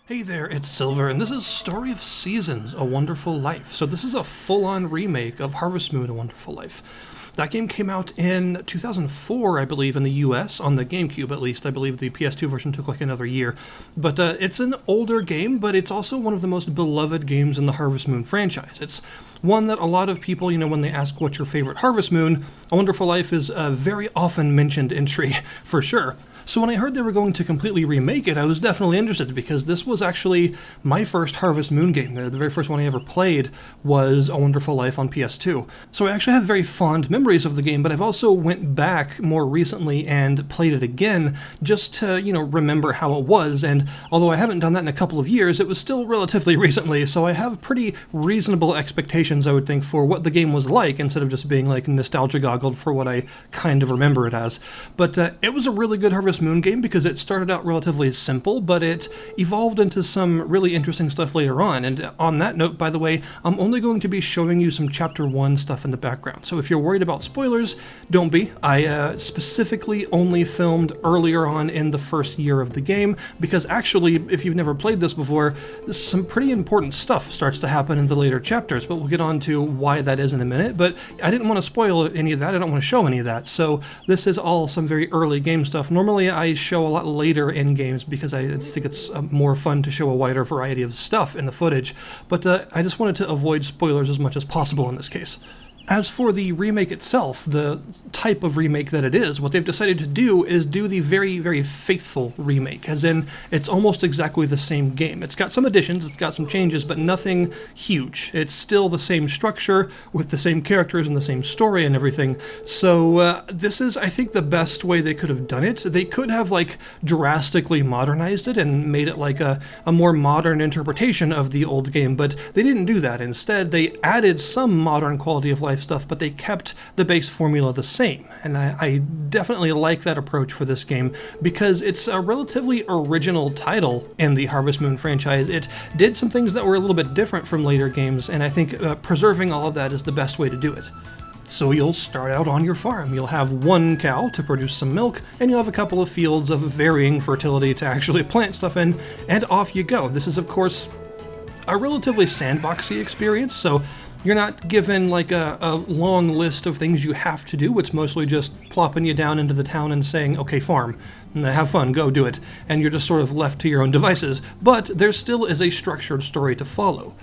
Hey there, it's Silver, and this is Story of Seasons, A Wonderful Life. So this is a full-on remake of Harvest Moon, A Wonderful Life. That game came out in 2004, I believe, in the US, on the GameCube at least. I believe the PS2 version took like another year. But it's an older game, but it's also one of the most beloved games in the Harvest Moon franchise. It's one that a lot of people, when they ask what's your favorite Harvest Moon, A Wonderful Life is a very often mentioned entry, for sure. So when I heard they were going to completely remake it, I was definitely interested, because this was actually my first Harvest Moon game. The very first one I ever played was A Wonderful Life on PS2. So I actually have very fond memories of the game, but I've also went back more recently and played it again just to, remember how it was. And although I haven't done that in a couple of years, it was still relatively recently, so I have pretty reasonable expectations, I would think, for what the game was like, instead of just being like nostalgia goggled for what I kind of remember it as. But it was a really good Harvest Moon game because it started out relatively simple, but it evolved into some really interesting stuff later on. And on that note, by the way, I'm only going to be showing you some Chapter 1 stuff in the background. So if you're worried about spoilers, don't be. I specifically only filmed earlier on in the first year of the game, because actually, if you've never played this before, some pretty important stuff starts to happen in the later chapters, but we'll get on to why that is in a minute. But I didn't want to spoil any of that. I don't want to show any of that. So this is all some very early game stuff. Normally I show a lot later in games because I think it's more fun to show a wider variety of stuff in the footage, but I just wanted to avoid spoilers as much as possible in this case. As for the remake itself, the type of remake that it is, what they've decided to do is do the very, very faithful remake, as in it's almost exactly the same game. It's got some additions, it's got some changes, but nothing huge. It's still the same structure with the same characters and the same story and everything. So this is, I think, the best way they could have done it. They could have drastically modernized it and made it like a more modern interpretation of the old game, but they didn't do that. Instead, they added some modern quality of life stuff, but they kept the base formula the same. And I definitely like that approach for this game, because it's a relatively original title in the Harvest Moon franchise. It did some things that were a little bit different from later games, and I think preserving all of that is the best way to do it. So you'll start out on your farm. You'll have one cow to produce some milk, and you'll have a couple of fields of varying fertility to actually plant stuff in, and off you go. This is, of course, a relatively sandboxy experience, so you're not given a long list of things you have to do. It's mostly just plopping you down into the town and saying, okay, farm, have fun, go do it. And you're just sort of left to your own devices. But there still is a structured story to follow.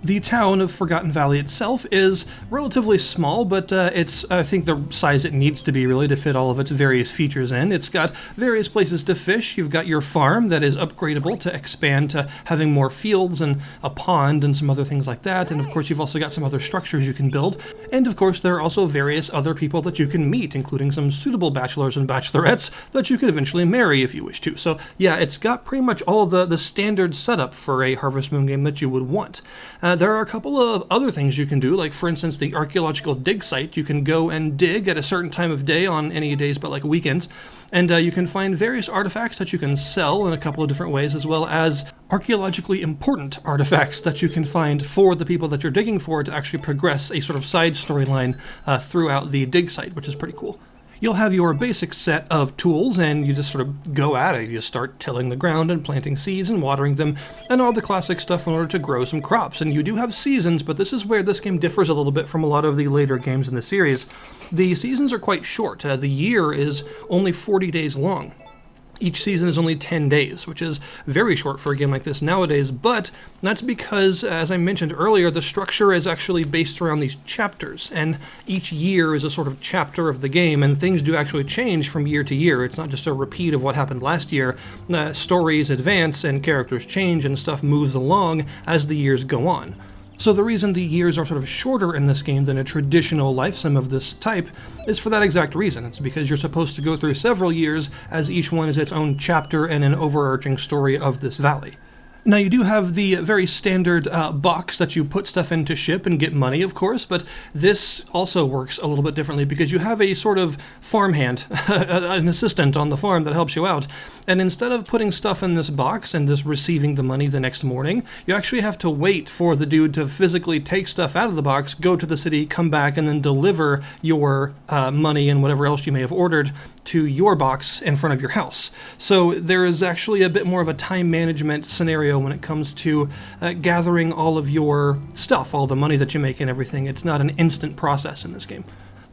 The town of Forgotten Valley itself is relatively small, but it's, I think, the size it needs to be, really, to fit all of its various features in. It's got various places to fish. You've got your farm that is upgradable to expand to having more fields and a pond and some other things like that. And of course, you've also got some other structures you can build. And of course, there are also various other people that you can meet, including some suitable bachelors and bachelorettes that you could eventually marry if you wish to. So yeah, it's got pretty much all the standard setup for a Harvest Moon game that you would want. There are a couple of other things you can do, like for instance the archaeological dig site. You can go and dig at a certain time of day on any days but like weekends, and you can find various artifacts that you can sell in a couple of different ways, as well as archaeologically important artifacts that you can find for the people that you're digging for to actually progress a sort of side storyline throughout the dig site, which is pretty cool. You'll have your basic set of tools, and you just sort of go at it. You start tilling the ground and planting seeds and watering them, and all the classic stuff in order to grow some crops. And you do have seasons, but this is where this game differs a little bit from a lot of the later games in the series. The seasons are quite short. The year is only 40 days long. Each season is only 10 days, which is very short for a game like this nowadays, but that's because, as I mentioned earlier, the structure is actually based around these chapters, and each year is a sort of chapter of the game, and things do actually change from year to year. It's not just a repeat of what happened last year. Stories advance, and characters change, and stuff moves along as the years go on. So the reason the years are sort of shorter in this game than a traditional life sim of this type is for that exact reason. It's because you're supposed to go through several years, as each one is its own chapter and an overarching story of this valley. Now, you do have the very standard box that you put stuff in to ship and get money, of course, but this also works a little bit differently because you have a sort of farmhand, an assistant on the farm that helps you out, And instead of putting stuff in this box and just receiving the money the next morning, you actually have to wait for the dude to physically take stuff out of the box, go to the city, come back, and then deliver your money and whatever else you may have ordered to your box in front of your house. So there is actually a bit more of a time management scenario when it comes to gathering all of your stuff, all the money that you make and everything. It's not an instant process in this game.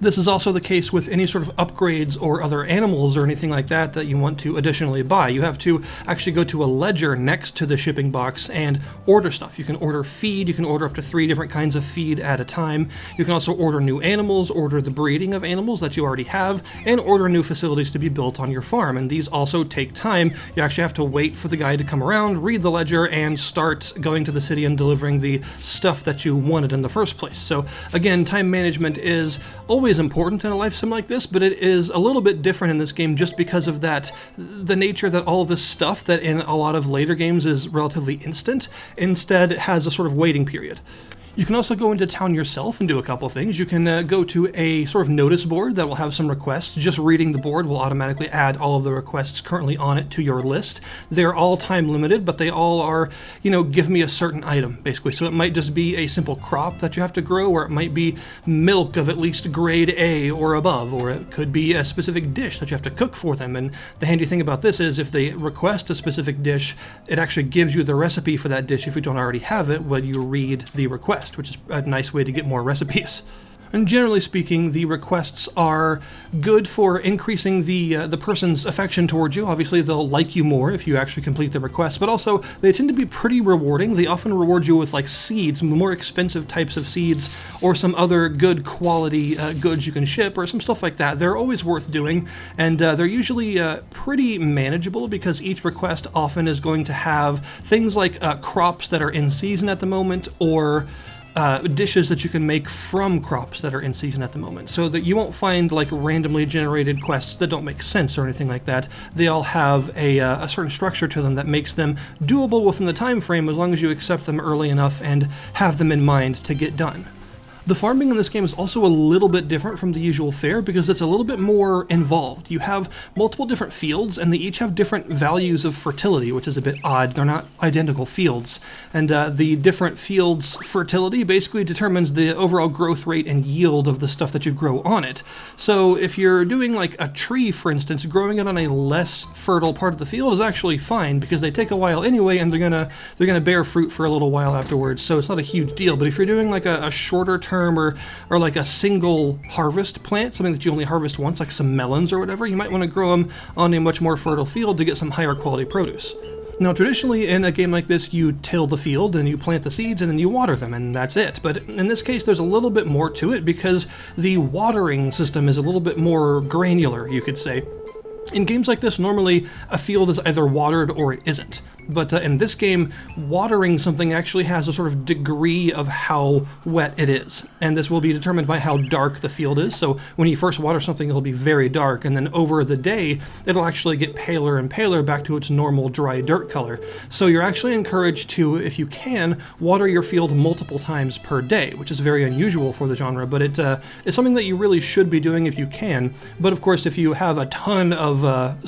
This is also the case with any sort of upgrades or other animals or anything like that that you want to additionally buy. You have to actually go to a ledger next to the shipping box and order stuff. You can order feed, you can order up to 3 different kinds of feed at a time. You can also order new animals, order the breeding of animals that you already have, and order new facilities to be built on your farm. And these also take time. You actually have to wait for the guy to come around, read the ledger, and start going to the city and delivering the stuff that you wanted in the first place. So again, time management is always important in a life sim like this, but it is a little bit different in this game just because of that, the nature that all of this stuff that in a lot of later games is relatively instant, instead has a sort of waiting period. You can also go into town yourself and do a couple things. You can go to a sort of notice board that will have some requests. Just reading the board will automatically add all of the requests currently on it to your list. They're all time limited, but they all are, give me a certain item, basically. So it might just be a simple crop that you have to grow, or it might be milk of at least grade A or above, or it could be a specific dish that you have to cook for them. And the handy thing about this is if they request a specific dish, it actually gives you the recipe for that dish if you don't already have it when you read the request, which is a nice way to get more recipes. And generally speaking, the requests are good for increasing the person's affection towards you. Obviously, they'll like you more if you actually complete the request, but also they tend to be pretty rewarding. They often reward you with like seeds, more expensive types of seeds, or some other good quality goods you can ship, or some stuff like that. They're always worth doing, and they're usually pretty manageable because each request often is going to have things like crops that are in season at the moment, or dishes that you can make from crops that are in season at the moment, so that you won't find like randomly generated quests that don't make sense or anything like that. They all have a certain structure to them that makes them doable within the time frame as long as you accept them early enough and have them in mind to get done. The farming in this game is also a little bit different from the usual fare because it's a little bit more involved. You have multiple different fields, and they each have different values of fertility, which is a bit odd. They're not identical fields. And the different fields' fertility basically determines the overall growth rate and yield of the stuff that you grow on it. So if you're doing like a tree, for instance, growing it on a less fertile part of the field is actually fine because they take a while anyway, and they're gonna bear fruit for a little while afterwards, so it's not a huge deal. But if you're doing like a shorter term or like a single harvest plant, something that you only harvest once, like some melons or whatever, you might want to grow them on a much more fertile field to get some higher quality produce. Now, traditionally in a game like this, you till the field and you plant the seeds and then you water them, and that's it. But in this case, there's a little bit more to it because the watering system is a little bit more granular, you could say. In games like this, normally a field is either watered or it isn't. But in this game, watering something actually has a sort of degree of how wet it is. And this will be determined by how dark the field is. So when you first water something, it'll be very dark. And then over the day, it'll actually get paler and paler back to its normal dry dirt color. So you're actually encouraged to, if you can, water your field multiple times per day, which is very unusual for the genre. But it's something that you really should be doing if you can. But of course, if you have a ton of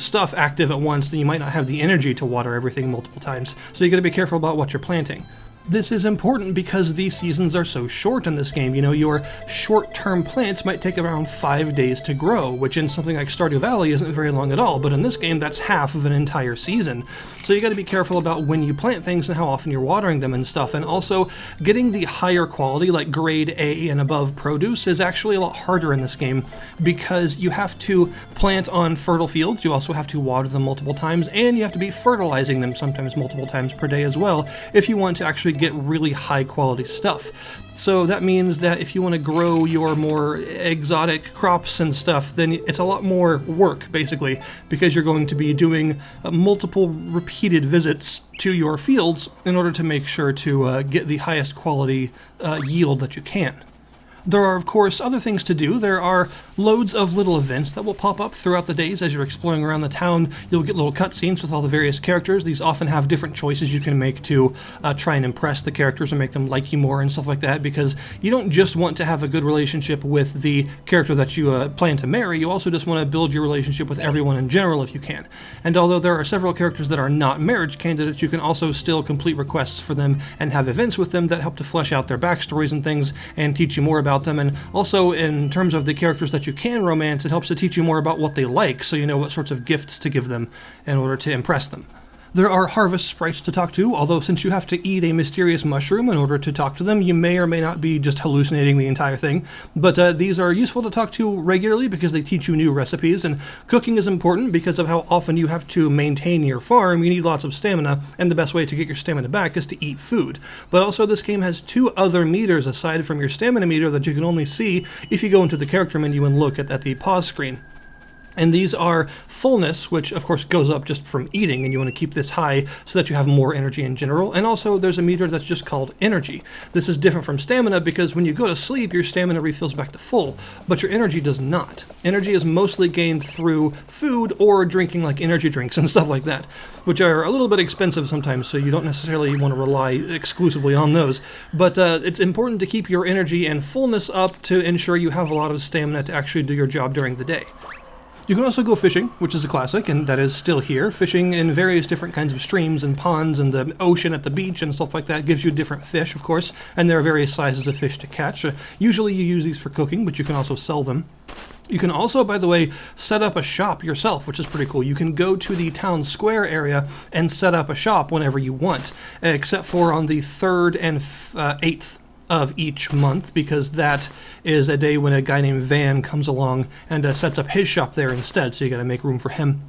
stuff active at once, then you might not have the energy to water everything multiple times. So you got to be careful about what you're planting. This is important because these seasons are so short in this game. Your short-term plants might take around 5 days to grow, which in something like Stardew Valley isn't very long at all, but in this game that's half of an entire season. So you got to be careful about when you plant things and how often you're watering them and stuff, and also getting the higher quality, like grade A and above produce, is actually a lot harder in this game because you have to plant on fertile fields, you also have to water them multiple times, and you have to be fertilizing them sometimes multiple times per day as well if you want to actually get really high quality stuff. So that means that if you want to grow your more exotic crops and stuff, then it's a lot more work, basically, because you're going to be doing multiple repeated visits to your fields in order to make sure to get the highest quality yield that you can. There are, of course, other things to do. There are loads of little events that will pop up throughout the days as you're exploring around the town. You'll get little cutscenes with all the various characters. These often have different choices you can make to try and impress the characters or make them like you more and stuff like that, because you don't just want to have a good relationship with the character that you plan to marry. You also just want to build your relationship with everyone in general if you can. And although there are several characters that are not marriage candidates, you can also still complete requests for them and have events with them that help to flesh out their backstories and things and teach you more about them. And also, in terms of the characters that you can romance, it helps to teach you more about what they like, so you know what sorts of gifts to give them in order to impress them. There are harvest sprites to talk to, although since you have to eat a mysterious mushroom in order to talk to them, you may or may not be just hallucinating the entire thing. But these are useful to talk to regularly because they teach you new recipes, and cooking is important because of how often you have to maintain your farm. You need lots of stamina, and the best way to get your stamina back is to eat food. But also, this game has two other meters aside from your stamina meter that you can only see if you go into the character menu and look at the pause screen. And these are fullness, which of course goes up just from eating, and you want to keep this high so that you have more energy in general. And also there's a meter that's just called energy. This is different from stamina because when you go to sleep, your stamina refills back to full, but your energy does not. Energy is mostly gained through food or drinking like energy drinks and stuff like that, which are a little bit expensive sometimes, so you don't necessarily want to rely exclusively on those. But it's important to keep your energy and fullness up to ensure you have a lot of stamina to actually do your job during the day. You can also go fishing, which is a classic, and that is still here. Fishing in various different kinds of streams and ponds and the ocean at the beach and stuff like that gives you different fish, of course, and there are various sizes of fish to catch. Usually you use these for cooking, but you can also sell them. You can also, by the way, set up a shop yourself, which is pretty cool. You can go to the town square area and set up a shop whenever you want, except for on the 3rd and 8th of each month, because that is a day when a guy named Van comes along and sets up his shop there instead, so you gotta make room for him.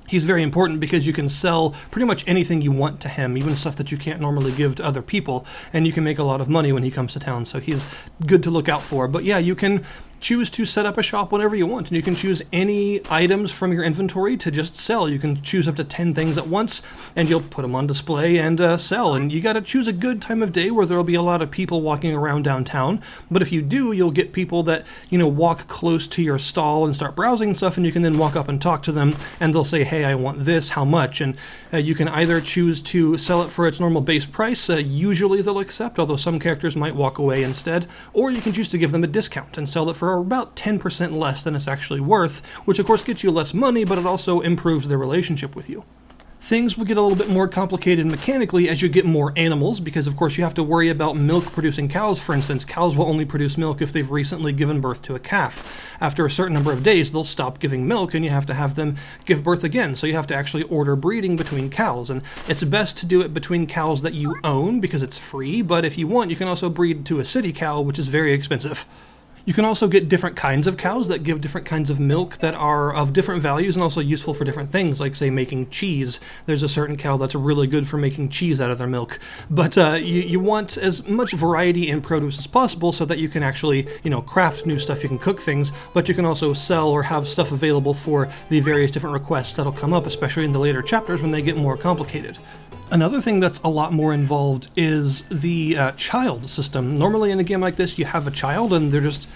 He's very important because you can sell pretty much anything you want to him, even stuff that you can't normally give to other people, and you can make a lot of money when he comes to town, so he's good to look out for. But yeah, you can choose to set up a shop whenever you want, and you can choose any items from your inventory to just sell. You can choose up to 10 things at once, and you'll put them on display and sell. And you gotta choose a good time of day where there'll be a lot of people walking around downtown. But if you do, you'll get people that, walk close to your stall and start browsing and stuff, and you can then walk up and talk to them, and they'll say, hey, I want this, how much? And you can either choose to sell it for its normal base price, usually they'll accept, although some characters might walk away instead, or you can choose to give them a discount and sell it for about 10% less than it's actually worth, which of course gets you less money, but it also improves their relationship with you. Things will get a little bit more complicated mechanically as you get more animals, because of course you have to worry about milk-producing cows, for instance. Cows will only produce milk if they've recently given birth to a calf. After a certain number of days, they'll stop giving milk, and you have to have them give birth again, so you have to actually order breeding between cows, and it's best to do it between cows that you own, because it's free, but if you want, you can also breed to a city cow, which is very expensive. You can also get different kinds of cows that give different kinds of milk that are of different values and also useful for different things, like, say, making cheese. There's a certain cow that's really good for making cheese out of their milk. But you want as much variety in produce as possible so that you can actually, craft new stuff, you can cook things, but you can also sell or have stuff available for the various different requests that'll come up, especially in the later chapters when they get more complicated. Another thing that's a lot more involved is the child system. Normally in a game like this, you have a child and they're just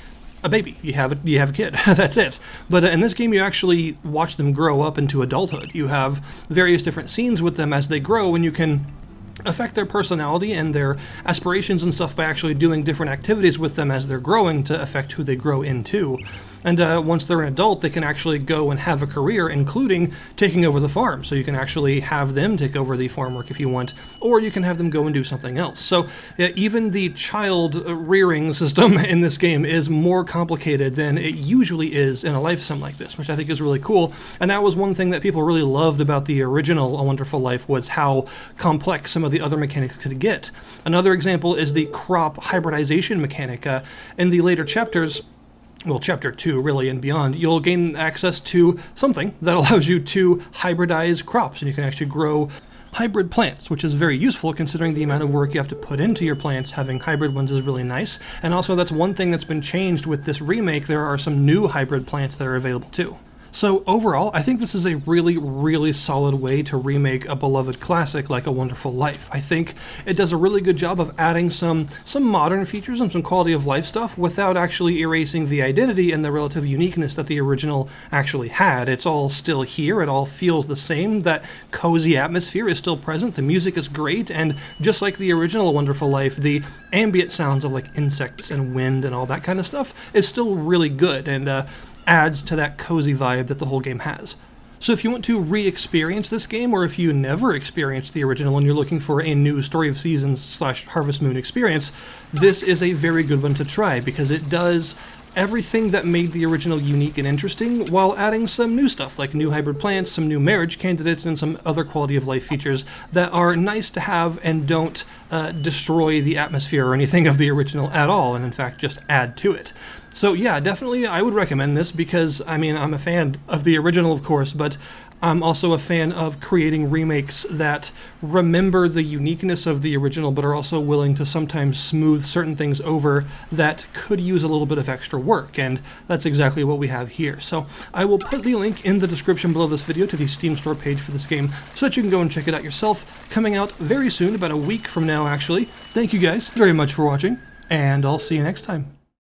a baby. You have a kid. That's it. But in this game, you actually watch them grow up into adulthood. You have various different scenes with them as they grow, and you can affect their personality and their aspirations and stuff by actually doing different activities with them as they're growing to affect who they grow into. And once they're an adult, they can actually go and have a career, including taking over the farm. So you can actually have them take over the farm work if you want, or you can have them go and do something else. So even the child rearing system in this game is more complicated than it usually is in a life sim like this, which I think is really cool. And that was one thing that people really loved about the original A Wonderful Life, was how complex some of the other mechanics could get. Another example is the crop hybridization mechanic. In the later chapters, well, Chapter 2, really, and beyond, you'll gain access to something that allows you to hybridize crops, and you can actually grow hybrid plants, which is very useful considering the amount of work you have to put into your plants. Having hybrid ones is really nice, and also that's one thing that's been changed with this remake. There are some new hybrid plants that are available too. So overall, I think this is a really, really solid way to remake a beloved classic like A Wonderful Life. I think it does a really good job of adding some modern features and some quality of life stuff without actually erasing the identity and the relative uniqueness that the original actually had. It's all still here, it all feels the same, that cozy atmosphere is still present, the music is great, and just like the original A Wonderful Life, the ambient sounds of like insects and wind and all that kind of stuff is still really good, and adds to that cozy vibe that the whole game has. So if you want to re-experience this game, or if you never experienced the original and you're looking for a new Story of Seasons / Harvest Moon experience, this is a very good one to try, because it does everything that made the original unique and interesting while adding some new stuff like new hybrid plants, some new marriage candidates, and some other quality of life features that are nice to have and don't destroy the atmosphere or anything of the original at all, and in fact just add to it. So yeah, definitely I would recommend this, because I mean, I'm a fan of the original, of course, but I'm also a fan of creating remakes that remember the uniqueness of the original, but are also willing to sometimes smooth certain things over that could use a little bit of extra work, and that's exactly what we have here. So I will put the link in the description below this video to the Steam store page for this game, so that you can go and check it out yourself. Coming out very soon, about a week from now actually. Thank you guys very much for watching, and I'll see you next time.